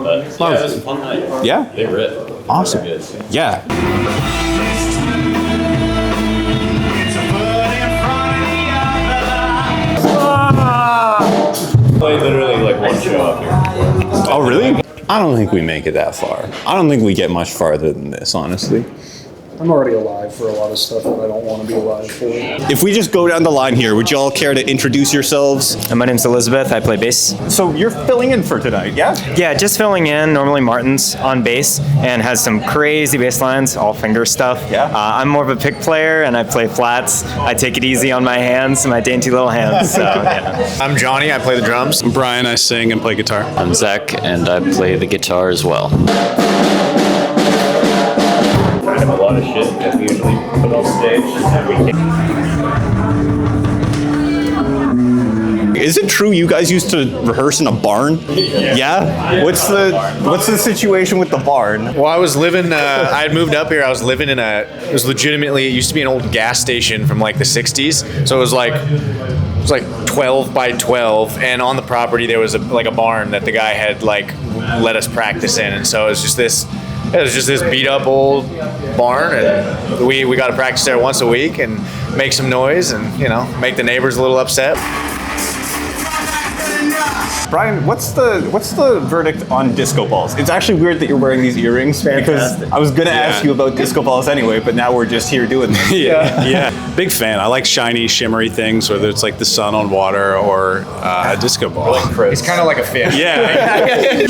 But yeah, it was a fun night. Yeah? They ripped. Awesome. Yeah. Played literally like one show up here. Oh, really? I don't think we make it that far. I don't think we get much farther than this, honestly. I'm already alive for a lot of stuff that I don't want to be alive for. If we just go down the line here, would y'all care to introduce yourselves? And my name's Elizabeth. I play bass. So you're filling in for tonight, yeah? Yeah, just filling in. Normally Martin's on bass and has some crazy bass lines, all finger stuff. Yeah. I'm more of a pick player and I play flats. I take it easy on my hands, my dainty little hands. So, yeah. I'm Johnny. I play the drums. I'm Brian. I sing and play guitar. I'm Zach, and I play the guitar as well. Kind of a lot of shit that we usually put on stage. Is it true you guys used to rehearse in a barn? Yeah? What's the situation with the barn? Well, I was living, I had moved up here. I was living in it was legitimately, it used to be an old gas station from like the 60s. So it was like 12 by 12. And on the property, there was a barn that the guy had like let us practice in. And so it was just this beat up old barn, and we got to practice there once a week and make some noise and, you know, make the neighbors a little upset. Brian, what's the verdict on disco balls? It's actually weird that you're wearing these earrings because I was gonna ask you about disco balls anyway, but now we're just here doing this. Yeah. Big fan. I like shiny, shimmery things, whether it's like the sun on water or a disco ball. It's kind of like a fish. Yeah.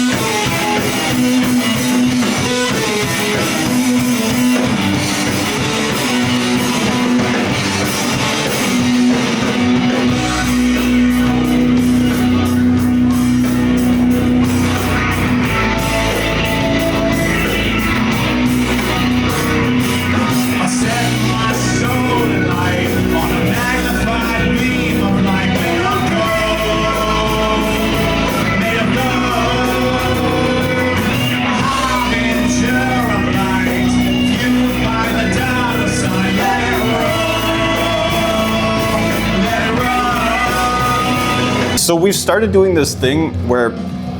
So we've started doing this thing where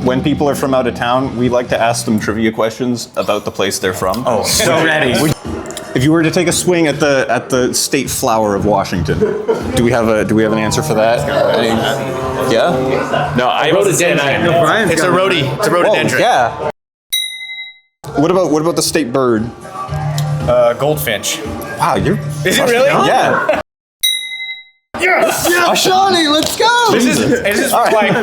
when people are from out of town, we like to ask them trivia questions about the place they're from. Oh, so ready. If you were to take a swing at the state flower of Washington, do we have an answer for that? Yeah? No, I wrote it down. It's a rhododendron. Yeah. What about the state bird? Goldfinch. Wow, you're. Is it really? Yeah. Yes! Shawnee, let's go! This is like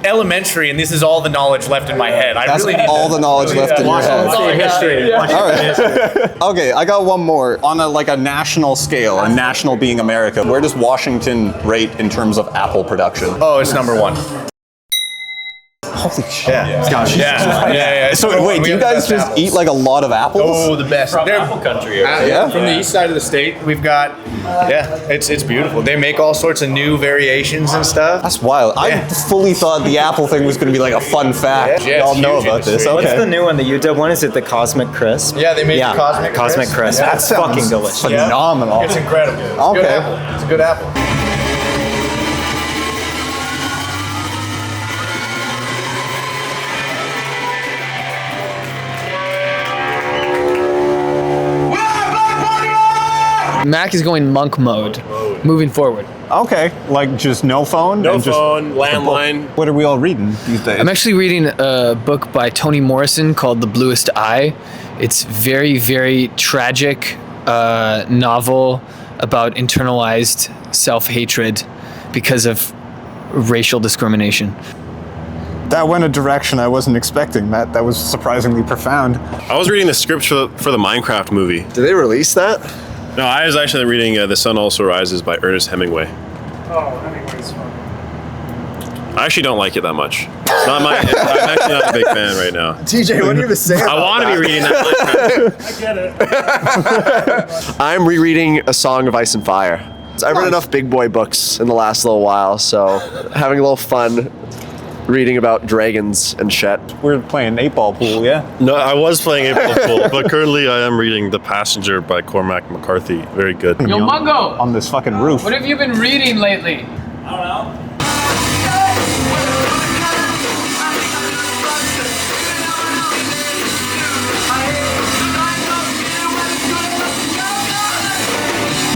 elementary, and this is all the knowledge left in my head. That's really need all the knowledge left in your head. history. All right. Okay, I got one more. On a national scale, a national being America, where does Washington rate in terms of apple production? Oh, it's number one. Holy shit. Yeah. So wait, do you guys just eat like a lot of apples? Oh, the best. They're Apple country. Yeah? From the east side of the state, we've got, it's beautiful. They make all sorts of new variations and stuff. That's wild. I fully thought the apple thing was going to be like a fun fact. Yeah, Y'all it's know huge about this. industry. Okay. What's the new one, the UW one? Is it the Cosmic Crisp? Yeah, they make the Cosmic Crisp. That That's sounds fucking delicious. phenomenal. It's incredible. Okay. Good apple. It's a good apple. Mac is going monk mode, moving forward. Okay, like just no phone? No and just phone, landline. What are we all reading these days? I'm actually reading a book by Toni Morrison called The Bluest Eye. It's very, very tragic novel about internalized self-hatred because of racial discrimination. That went a direction I wasn't expecting. That was surprisingly profound. I was reading the script for the Minecraft movie. Did they release that? No, I was actually reading The Sun Also Rises by Ernest Hemingway. Oh, Hemingway's fun. I actually don't like it that much. It's not my. I'm actually not a big fan right now. TJ, what do you have to say about I want to be reading that. I get it. I'm rereading A Song of Ice and Fire. I've read enough big boy books in the last little while, so having a little fun reading about dragons and shit. We're playing 8-ball pool, yeah? No, I was playing April Fool, but currently I am reading The Passenger by Cormac McCarthy. Very good. Yo, Mungo! On this fucking roof. What have you been reading lately? I don't know.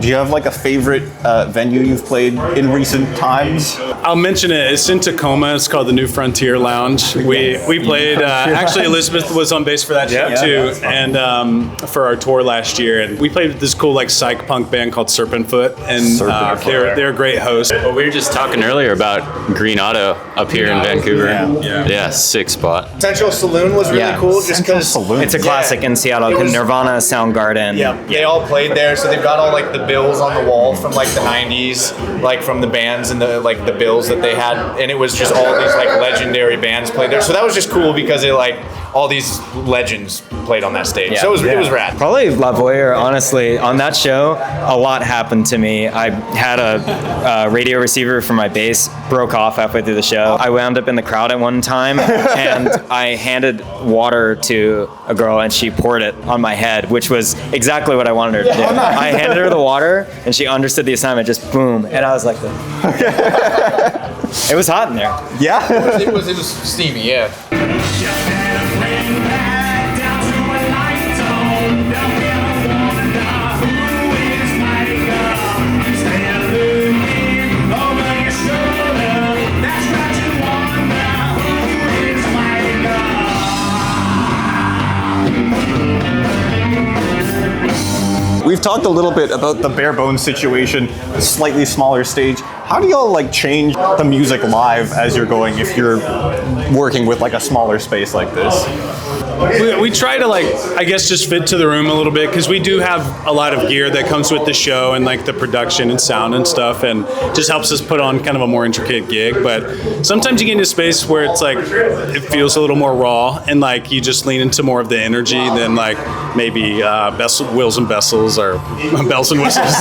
Do you have like a favorite venue you've played in recent times? I'll mention it. It's in Tacoma. It's called the New Frontier Lounge. We played. Actually, Elizabeth was on bass for that show too, and for our tour last year. And we played with this cool like psych punk band called Serpent Foot, and they're a great host. Well, we were just talking earlier about Green Auto up here in Vancouver. Yeah, sick spot. Central Saloon was really cool just because It's a classic in Seattle. Nirvana, Soundgarden. Yeah, they all played there, so they've got all like the bills on the wall from like the '90s, like from the bands and the like the bills that they had, and it was just all these like legendary bands played there. So that was just cool because it like all these legends played on that stage. So it was rad. Probably La Voyeur, honestly. On that show, a lot happened to me. I had a radio receiver for my bass, broke off halfway through the show. I wound up in the crowd at one time, and I handed water to a girl, and she poured it on my head, which was exactly what I wanted her to do. I handed her the water, and she understood the assignment, just boom. And I was like, it was hot in there. Yeah. It was steamy, yeah. We've talked a little bit about the bare bones situation, a slightly smaller stage. How do y'all like change the music live as you're going if you're working with like a smaller space like this? We try to like, I guess, just fit to the room a little bit because we do have a lot of gear that comes with the show and like the production and sound and stuff, and just helps us put on kind of a more intricate gig. But sometimes you get into a space where it's like it feels a little more raw, and like you just lean into more of the energy than like maybe Wills and Bessels or Bells and Whistles.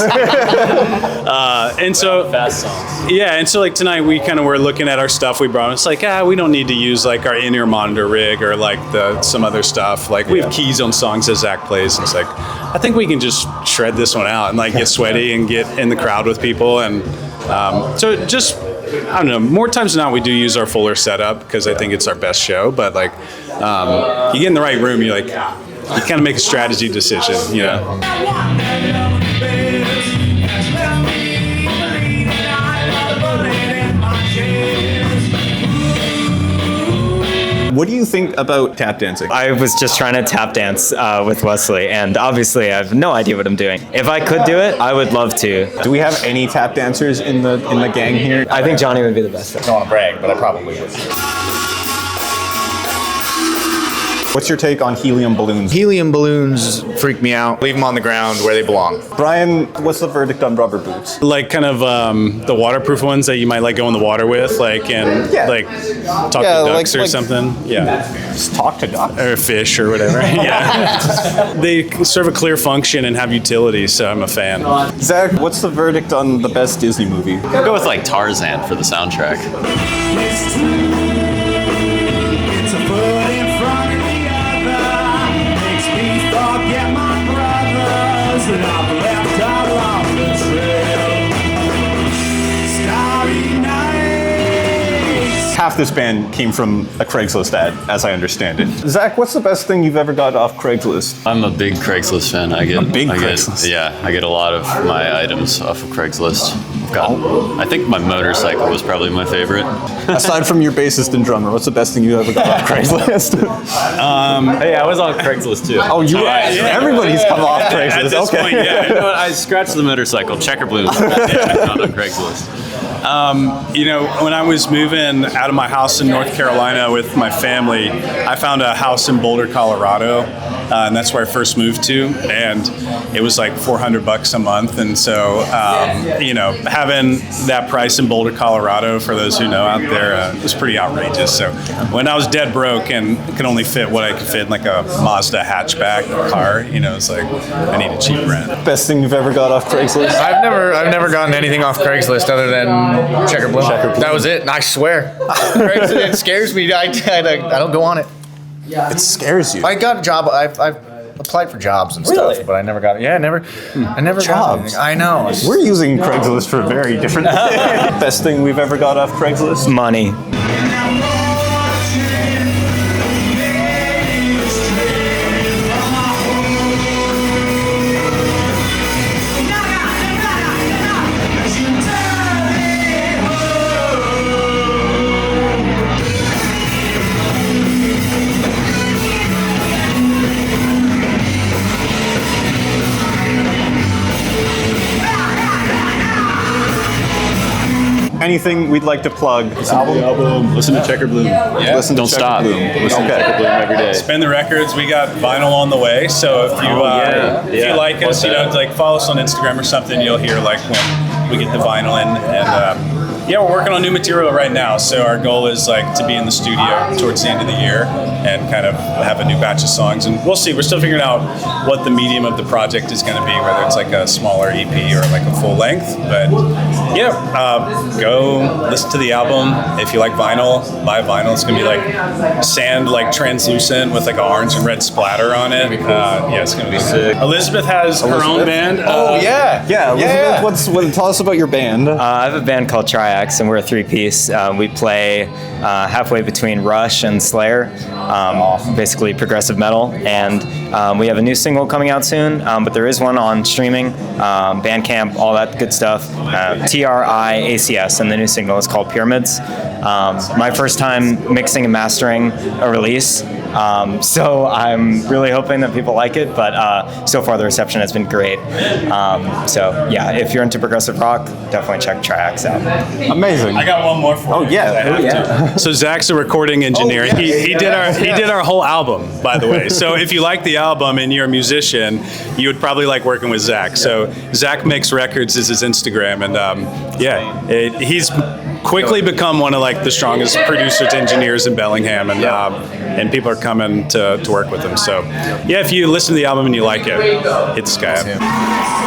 And so Fast songs. yeah, and so like tonight we kind of were looking at our stuff we brought. It's like we don't need to use like our in-ear monitor rig or like some other stuff. Like we have keys on songs that Zach plays, and it's like I think we can just shred this one out and like get sweaty and get in the crowd with people. And so just I don't know. More times than not, we do use our fuller setup because I think it's our best show. But like you get in the right room, you kind of make a strategy decision, you know. What do you think about tap dancing? I was just trying to tap dance with Wesley, and obviously I have no idea what I'm doing. If I could do it, I would love to. Do we have any tap dancers in the gang here? I think Johnny would be the best. I don't want to brag, but I probably would. What's your take on helium balloons? Helium balloons freak me out. Leave them on the ground where they belong. Brian, what's the verdict on rubber boots? Like kind of the waterproof ones that you might like go in the water with, like and like talk to ducks or something. Yeah, just talk to ducks or fish or whatever. Yeah, they serve a clear function and have utility, so I'm a fan. Zach, what's the verdict on the best Disney movie? I'll go with like Tarzan for the soundtrack. Half this band came from a Craigslist ad, as I understand it. Zach, what's the best thing you've ever got off Craigslist? I'm a big Craigslist fan. I get Craigslist. I get a lot of my items off of Craigslist. I think my motorcycle was probably my favorite. Aside from your bassist and drummer, what's the best thing you ever got off Craigslist? Hey, I was on Craigslist too. Oh, you? Everybody's come off Craigslist. At this point, yeah. You know what? I scratched the motorcycle. Checker Blues. Yeah, not on Craigslist. When I was moving out of my house in North Carolina with my family, I found a house in Boulder, Colorado, and that's where I first moved to. And it was like $400 a month, and so having that price in Boulder, Colorado, for those who know out there, was pretty outrageous. So when I was dead broke and could only fit what I could fit in like a Mazda hatchback car, it's like I need a cheap rent. Best thing you've ever got off Craigslist? I've never gotten anything off Craigslist other than Checker Blue. That was it, and I swear, Craigslist, it scares me. I don't go on it. It scares you. I got a job. I've applied for jobs and stuff, but I never got it. Yeah, I never Jobs. got anything. I know. We're using Craigslist for very different things. Best thing we've ever got off Craigslist? Money. anything we'd like to plug? This album? Listen to Checker Bloom. Yeah. Listen to Don't Checker stop. Bloom. Listen to Checker Bloom every day. Spin the records. We got vinyl on the way. So if you if you like us, like follow us on Instagram or something, you'll hear like when we get the vinyl in. And yeah, we're working on new material right now. So our goal is like to be in the studio towards the end of the year and kind of have a new batch of songs. And we'll see. We're still figuring out what the medium of the project is going to be, whether it's like a smaller EP or like a full length. But yeah, go listen to the album. If you like vinyl, buy vinyl. It's going to be like sand, like translucent with like an orange and red splatter on it. Yeah, it's going to be sick. Elizabeth has her own band. Yeah, Elizabeth, tell us about your band. I have a band called Triax, and we're a three-piece. We play halfway between Rush and Slayer, basically progressive metal. And we have a new single coming out soon, but there is one on streaming, Bandcamp, all that good stuff. TRIACS, and the new single is called Pyramids. My first time mixing and mastering a release. So I'm really hoping that people like it, but so far the reception has been great. So yeah, if you're into progressive rock, definitely check Triax out. Amazing. I got one more for you. Yeah. So Zach's a recording engineer. He did our whole album, by the way. So if you like the album and you're a musician, you would probably like working with Zach. So Zach Makes Records is his Instagram, and he's quickly become one of like the strongest producers, engineers in Bellingham, and people are coming to work with him. So yeah, if you listen to the album and you like it, hit this guy up.